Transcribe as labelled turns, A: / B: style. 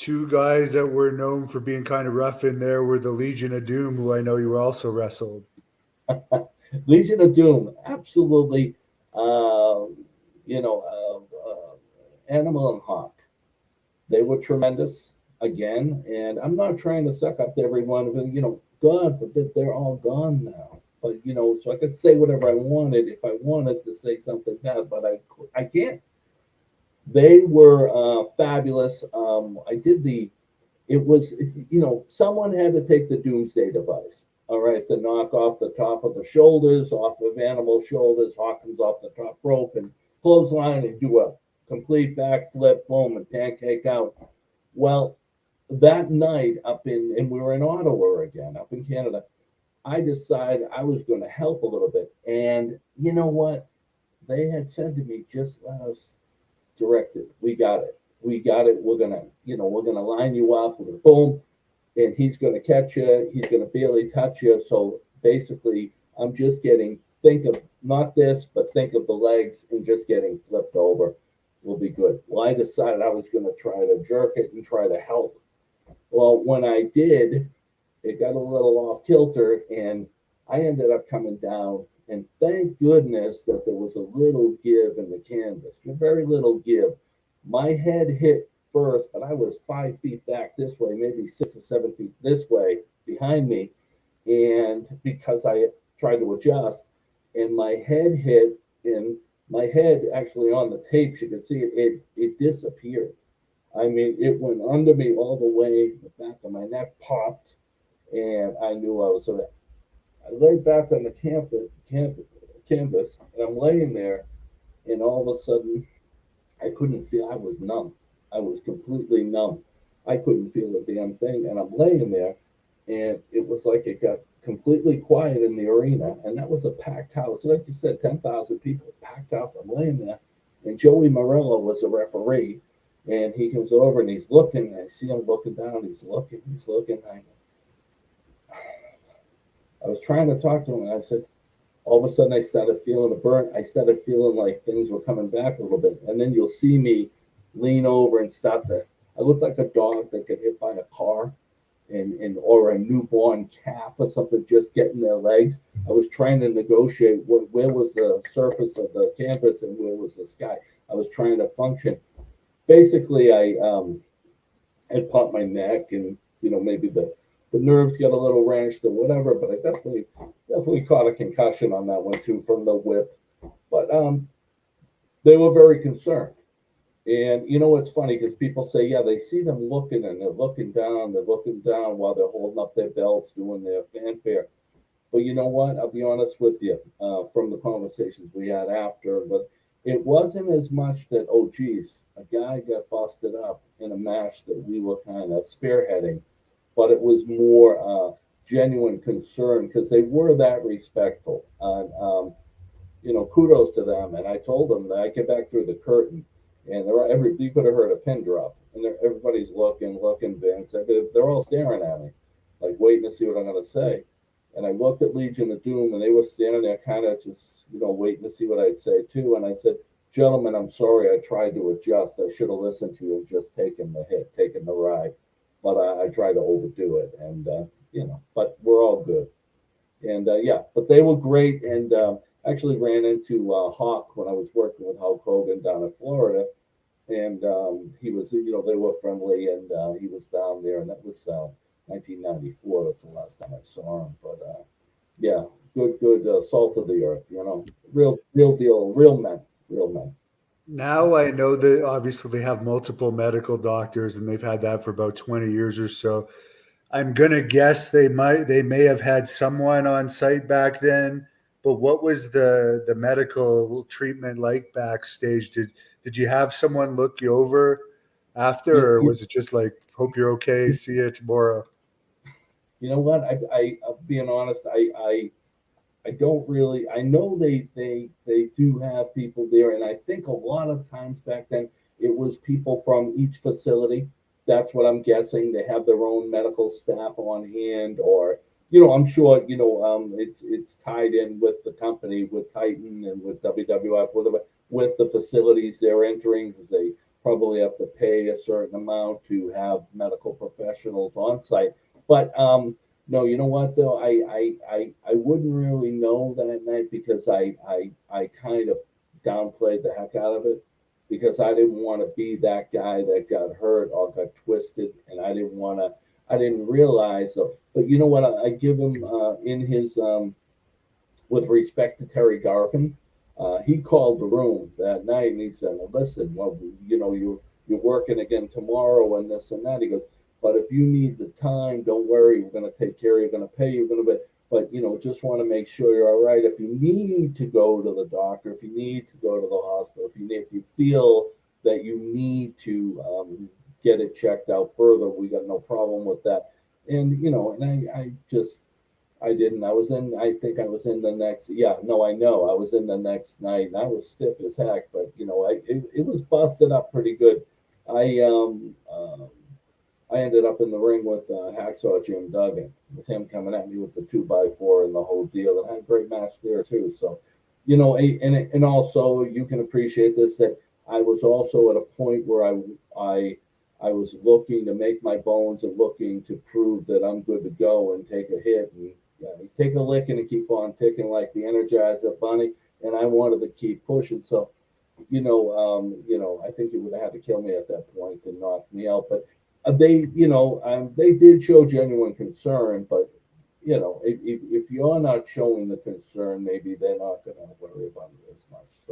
A: two guys that were known for being kind of rough in there were the Legion of Doom, who I know you also wrestled.
B: Legion of Doom, absolutely. Uh, you know, Animal and Hawk, they were tremendous again. And I'm not trying to suck up to everyone, but God forbid they're all gone now. But so I could say whatever I wanted if I wanted to say something bad, but I can't. They were fabulous. I did the it was someone had to take the doomsday device, all right, to knock off the top of the shoulders, off of Animal's shoulders. Hawkins off the top rope and clothesline and do a complete backflip, boom, and pancake out. Well, that night up in and we were in Ottawa again, up in Canada, I decided I was going to help a little bit. And you know what, they had said to me, just let us direct it. We got it. We got it. We're gonna line you up. We're gonna boom, and he's gonna catch you. He's gonna barely touch you. So basically, I'm just getting think of not this, but think of the legs and just getting flipped over. Will be good. Well, I decided I was gonna try to jerk it and try to help. Well, when I did, it got a little off kilter, and I ended up coming down. And thank goodness that there was a little give in the canvas, a very little give. My head hit first, but I was 5 feet back this way, maybe 6 or 7 feet this way behind me. And because I tried to adjust, and my head hit, and my head actually on the tapes, you can see it disappeared. I mean, it went under me all the way, the back of my neck popped, and I knew I was sort of. I laid back on the canvas, and I'm laying there, and all of a sudden, I couldn't feel. I was numb. I was completely numb. I couldn't feel a damn thing, and I'm laying there, and it was like it got completely quiet in the arena, and that was a packed house. Like you said, 10,000 people, packed house. I'm laying there, and Joey Morello was a referee, and he comes over and he's looking. And I see him looking down. He's looking. I was trying to talk to him, and I said, all of a sudden, I started feeling a burn. I started feeling like things were coming back a little bit. And then you'll see me lean over and start to, I looked like a dog that got hit by a car or a newborn calf or something, just getting their legs. I was trying to negotiate where was the surface of the canvas and where was the sky. I was trying to function. Basically, I had popped my neck, and maybe the nerves got a little wrenched or whatever, but I definitely caught a concussion on that one too from the whip. But they were very concerned. And it's funny because people say, yeah, they see them looking and they're looking down while they're holding up their belts, doing their fanfare. But you know what? I'll be honest with you, from the conversations we had after, but it wasn't as much that, oh, geez, a guy got busted up in a match that we were kind of spearheading, but it was more genuine concern because they were that respectful. And, kudos to them. And I told them that I get back through the curtain, and you could have heard a pin drop, and everybody's looking, Vince. They're all staring at me, like waiting to see what I'm going to say. And I looked at Legion of Doom, and they were standing there, kind of just waiting to see what I'd say too. And I said, "Gentlemen, I'm sorry. I tried to adjust. I should have listened to you and just taken the hit, taken the ride, but I tried to overdo it." And but we're all good. And yeah, but they were great. And actually ran into Hawk when I was working with Hulk Hogan down in Florida, and he was, they were friendly, and he was down there, and that was 1994. That's the last time I saw him. But yeah, good salt of the earth, real deal, real men.
A: Now I know that obviously they have multiple medical doctors and they've had that for about 20 years or so. I'm gonna guess they may have had someone on site back then, but what was the medical treatment like backstage? Did you have someone look you over after,
B: You,
A: or
B: you,
A: was it just like, hope you're okay, see you tomorrow?
B: you know what? Being honest, I don't really. I know they do have people there, and I think a lot of times back then it was people from each facility. That's what I'm guessing. They have their own medical staff on hand, or I'm sure it's tied in with the company, with Titan and with WWF, whatever, with the facilities they're entering, because probably have to pay a certain amount to have medical professionals on site. But no, you know what though, I wouldn't really know that night because I kind of downplayed the heck out of it because I didn't want to be that guy that got hurt or got twisted, and I didn't realize. But you know what? I give him in his with respect to Terry Garfin. He called the room that night and he said, well, "Listen, well, you know, you're working again tomorrow and this and that." He goes, "But if you need the time, don't worry. We're going to take care of you. We're going to pay you. We're going to be, but you know, just want to make sure you're all right. If you need to go to the doctor, if you need to go to the hospital, if you feel that you need to get it checked out further, we got no problem with that." And you know, and I just I didn't. I was in. I think I was in the next. Yeah, no, I know. I was in the next night, and I was stiff as heck. But you know, it was busted up pretty good. I I ended up in the ring with Hacksaw Jim Duggan, with him coming at me with the 2x4 and the whole deal, and I had a great match there too. So, you know, and also you can appreciate this that I was also at a point where I was looking to make my bones and looking to prove that I'm good to go and take a hit and take a licking and keep on ticking like the Energizer Bunny. And I wanted to keep pushing. So, you know, I think he would have had to kill me at that point and knock me out. But they did show genuine concern. But you know, if you're not showing the concern, maybe they're not going to worry about it as much. So